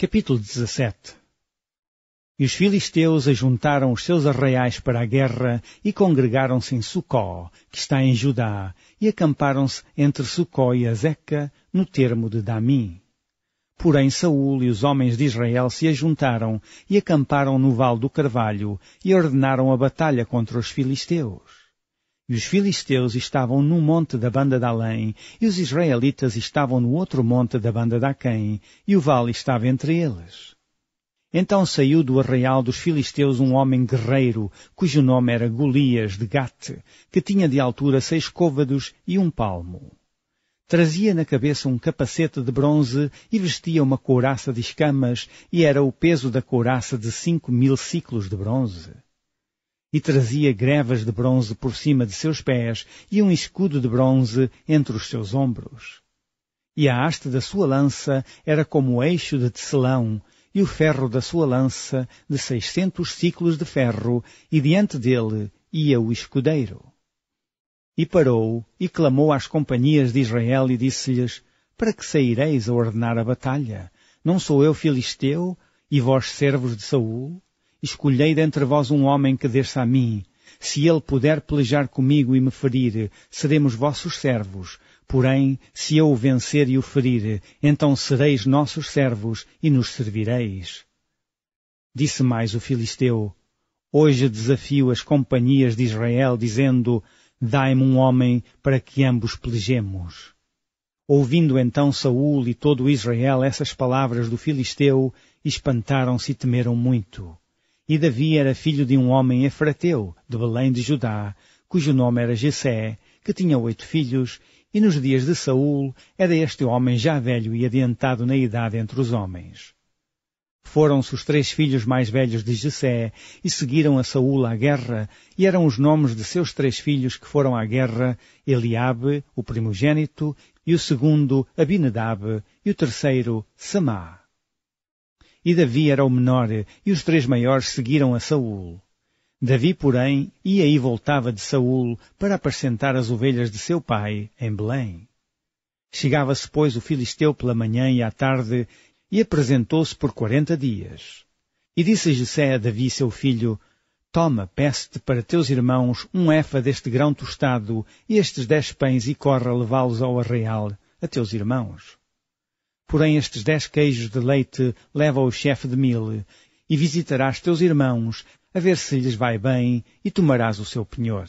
Capítulo 17. E os filisteus ajuntaram os seus arraiais para a guerra e congregaram-se em Sucó, que está em Judá, e acamparam-se entre Sucó e Azeca, no termo de Damim. Porém Saul e os homens de Israel se ajuntaram e acamparam no Vale do Carvalho e ordenaram a batalha contra os filisteus. E os filisteus estavam num monte da banda de além, e os israelitas estavam no outro monte da banda de Aquém, e o vale estava entre eles. Então saiu do arraial dos filisteus um homem guerreiro, cujo nome era Golias de Gate, que tinha de altura 6 côvados e 1 palmo. Trazia na cabeça um capacete de bronze e vestia uma couraça de escamas, e era o peso da couraça de 5.000 siclos de bronze. E trazia grevas de bronze por cima de seus pés e um escudo de bronze entre os seus ombros. E a haste da sua lança era como o eixo de tecelão, e o ferro da sua lança de 600 siclos de ferro, e diante dele ia o escudeiro. E parou, e clamou às companhias de Israel, e disse-lhes: Para que saireis a ordenar a batalha? Não sou eu filisteu, e vós servos de Saul? Escolhei dentre vós um homem que desça a mim. Se ele puder pelejar comigo e me ferir, seremos vossos servos. Porém, se eu o vencer e o ferir, então sereis nossos servos e nos servireis. Disse mais o filisteu: Hoje desafio as companhias de Israel, dizendo: Dai-me um homem para que ambos pelejemos. Ouvindo então Saul e todo Israel essas palavras do filisteu, espantaram-se e temeram muito. E Davi era filho de um homem efrateu, de Belém de Judá, cujo nome era Jessé, que tinha 8 filhos, e nos dias de Saul era este homem já velho e adiantado na idade entre os homens. Foram-se os 3 filhos mais velhos de Jessé, e seguiram a Saul à guerra, e eram os nomes de seus 3 filhos que foram à guerra: Eliabe, o primogênito, e o segundo, Abinadab, e o terceiro, Samá. E Davi era o menor, e os 3 maiores seguiram a Saul. Davi, porém, ia e voltava de Saul para apacentar as ovelhas de seu pai, em Belém. Chegava-se, pois, o filisteu pela manhã e à tarde, e apresentou-se por 40 dias. E disse Jessé a Davi, seu filho: Toma, peço-te para teus irmãos um efa deste grão tostado e estes 10 pães, e corra levá-los ao arraial, a teus irmãos. Porém estes 10 queijos de leite leva ao chefe de 1000, e visitarás teus irmãos, a ver se lhes vai bem, e tomarás o seu penhor.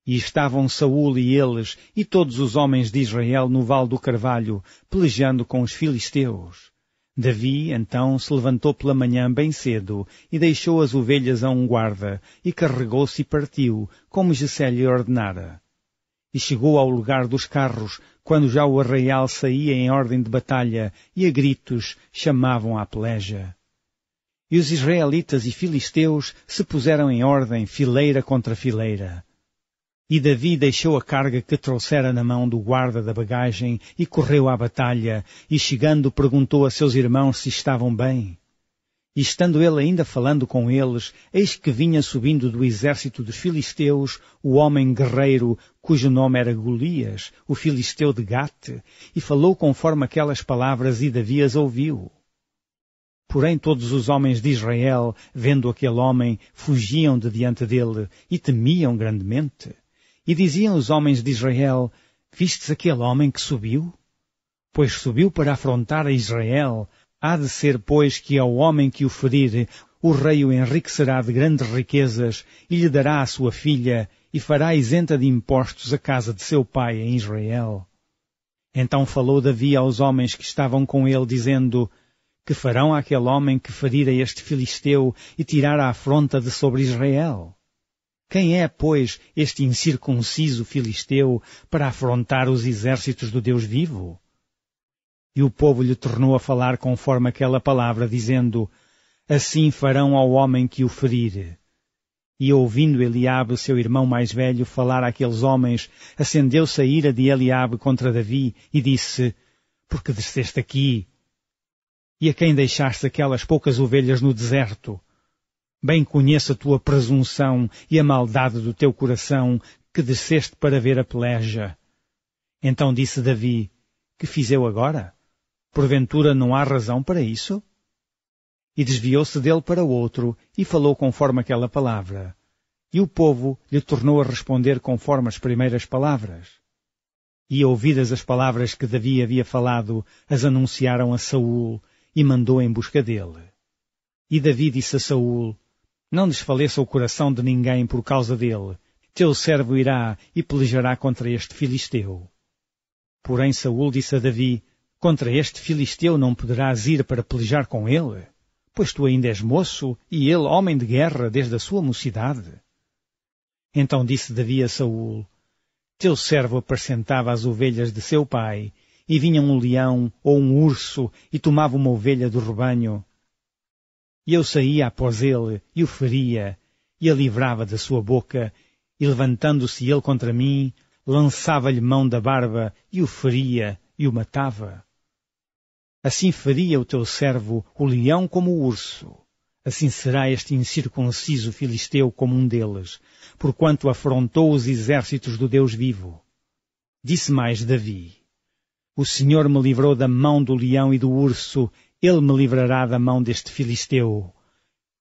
E estavam Saul e eles, e todos os homens de Israel no Vale do Carvalho, pelejando com os filisteus. Davi, então, se levantou pela manhã bem cedo, e deixou as ovelhas a um guarda, e carregou-se e partiu, como Jessé lhe ordenara. E chegou ao lugar dos carros, quando já o arraial saía em ordem de batalha, e a gritos chamavam à peleja. E os israelitas e filisteus se puseram em ordem, fileira contra fileira. E Davi deixou a carga que trouxera na mão do guarda da bagagem e correu à batalha, e chegando perguntou a seus irmãos se estavam bem. E estando ele ainda falando com eles, eis que vinha subindo do exército dos filisteus o homem guerreiro, cujo nome era Golias, o filisteu de Gate, e falou conforme aquelas palavras, e Davi as ouviu. Porém todos os homens de Israel, vendo aquele homem, fugiam de diante dele, e temiam grandemente. E diziam os homens de Israel: Vistes aquele homem que subiu? Pois subiu para afrontar a Israel. Há de ser, pois, que ao homem que o ferir, o rei o enriquecerá de grandes riquezas, e lhe dará a sua filha, e fará isenta de impostos a casa de seu pai em Israel. Então falou Davi aos homens que estavam com ele, dizendo: Que farão àquele homem que ferir a este filisteu e tirar a afronta de sobre Israel? Quem é, pois, este incircunciso filisteu para afrontar os exércitos do Deus vivo? E o povo lhe tornou a falar conforme aquela palavra, dizendo: Assim farão ao homem que o ferir. E ouvindo Eliabe, seu irmão mais velho, falar àqueles homens, acendeu-se a ira de Eliabe contra Davi, e disse: Por que desceste aqui? E a quem deixaste aquelas poucas ovelhas no deserto? Bem conheço a tua presunção e a maldade do teu coração, que desceste para ver a peleja. Então disse Davi: Que fiz eu agora? Porventura não há razão para isso? E desviou-se dele para outro, e falou conforme aquela palavra. E o povo lhe tornou a responder conforme as primeiras palavras. E ouvidas as palavras que Davi havia falado, as anunciaram a Saul, e mandou em busca dele. E Davi disse a Saul: Não desfaleça o coração de ninguém por causa dele. Teu servo irá e pelejará contra este filisteu. Porém Saul disse a Davi: Contra este filisteu não poderás ir para pelejar com ele, pois tu ainda és moço, e ele homem de guerra desde a sua mocidade. Então disse Davi a Saul: Teu servo apacentava as ovelhas de seu pai, e vinha um leão ou um urso e tomava uma ovelha do rebanho. E eu saía após ele, e o feria, e a livrava da sua boca, e levantando-se ele contra mim, lançava-lhe mão da barba, e o feria, e o matava. Assim faria o teu servo o leão como o urso. Assim será este incircunciso filisteu como um deles, porquanto afrontou os exércitos do Deus vivo. Disse mais Davi: O Senhor me livrou da mão do leão e do urso, ele me livrará da mão deste filisteu.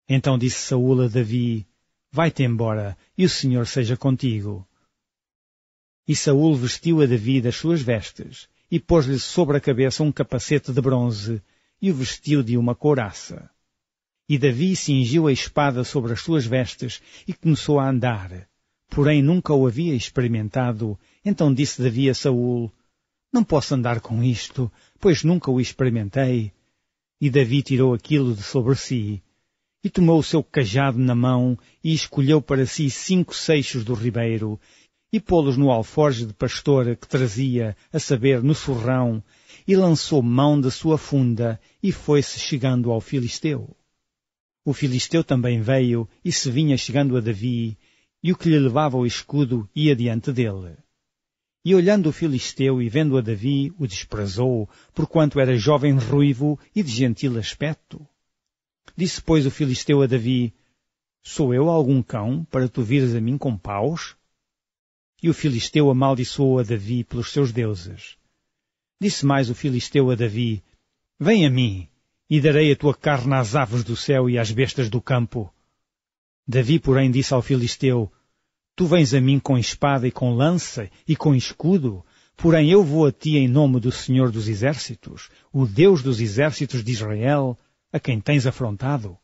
Então disse Saul a Davi: Vai-te embora, e o Senhor seja contigo. E Saul vestiu a Davi das suas vestes, e pôs-lhe sobre a cabeça um capacete de bronze, e o vestiu de uma couraça. E Davi cingiu a espada sobre as suas vestes, e começou a andar. Porém nunca o havia experimentado. Então disse Davi a Saul: Não posso andar com isto, pois nunca o experimentei. E Davi tirou aquilo de sobre si, e tomou o seu cajado na mão, e escolheu para si 5 seixos do ribeiro, e pô-los no alforje de pastor que trazia, a saber, no surrão, e lançou mão da sua funda, e foi-se chegando ao filisteu. O filisteu também veio, e se vinha chegando a Davi, e o que lhe levava o escudo ia diante dele. E olhando o filisteu e vendo a Davi, o desprezou, porquanto era jovem ruivo e de gentil aspecto. Disse, pois, o filisteu a Davi: Sou eu algum cão, para tu vires a mim com paus? E o filisteu amaldiçoou a Davi pelos seus deuses. Disse mais o filisteu a Davi: Vem a mim, e darei a tua carne às aves do céu e às bestas do campo. Davi, porém, disse ao filisteu: Tu vens a mim com espada e com lança e com escudo, porém eu vou a ti em nome do Senhor dos Exércitos, o Deus dos exércitos de Israel, a quem tens afrontado.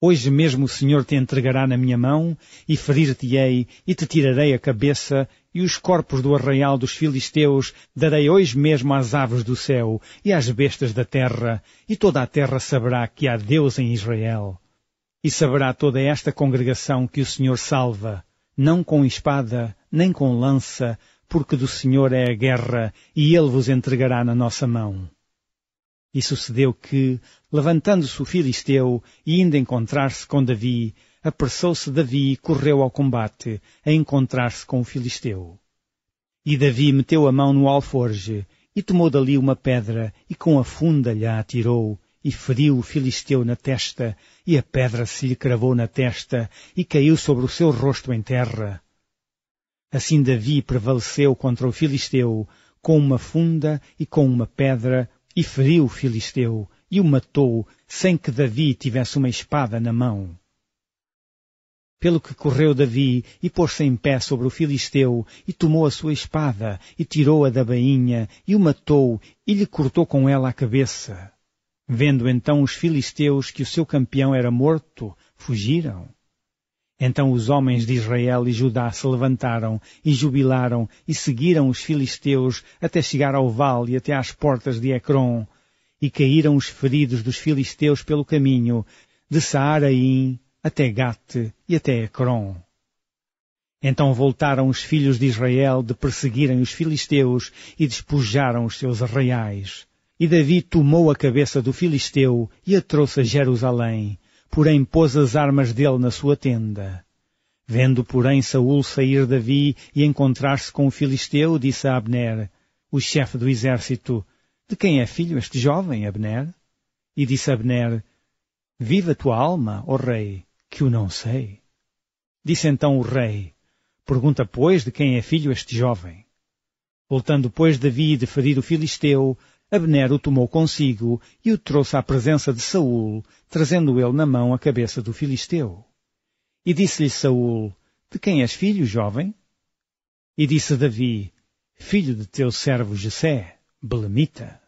Hoje mesmo o Senhor te entregará na minha mão, e ferir-te-ei, e te tirarei a cabeça, e os corpos do arraial dos filisteus darei hoje mesmo às aves do céu, e às bestas da terra, e toda a terra saberá que há Deus em Israel. E saberá toda esta congregação que o Senhor salva, não com espada, nem com lança, porque do Senhor é a guerra, e Ele vos entregará na nossa mão. E sucedeu que, levantando-se o filisteu, e indo encontrar-se com Davi, apressou-se Davi e correu ao combate, a encontrar-se com o filisteu. E Davi meteu a mão no alforje, e tomou dali uma pedra, e com a funda lhe a atirou, e feriu o filisteu na testa, e a pedra se lhe cravou na testa, e caiu sobre o seu rosto em terra. Assim Davi prevaleceu contra o filisteu, com uma funda e com uma pedra, e feriu o filisteu, e o matou, sem que Davi tivesse uma espada na mão. Pelo que correu Davi, e pôs-se em pé sobre o filisteu, e tomou a sua espada, e tirou-a da bainha, e o matou, e lhe cortou com ela a cabeça. Vendo então os filisteus que o seu campeão era morto, fugiram. Então os homens de Israel e Judá se levantaram e jubilaram e seguiram os filisteus até chegar ao vale e até às portas de Ecrom. E caíram os feridos dos filisteus pelo caminho, de Saaraim até Gate e até Ecrom. Então voltaram os filhos de Israel de perseguirem os filisteus e despojaram os seus arraiais. E Davi tomou a cabeça do filisteu e a trouxe a Jerusalém, porém pôs as armas dele na sua tenda. Vendo, porém, Saul sair Davi e encontrar-se com o filisteu, disse a Abner, o chefe do exército: De quem é filho este jovem, Abner? E disse Abner: Viva a tua alma, ó rei, que o não sei. Disse então o rei: Pergunta, pois, de quem é filho este jovem. Voltando, pois, Davi de ferir o filisteu, Abner o tomou consigo e o trouxe à presença de Saul, trazendo ele na mão a cabeça do filisteu. E disse-lhe Saul: De quem és filho, jovem? E disse Davi: Filho de teu servo Jessé, belemita.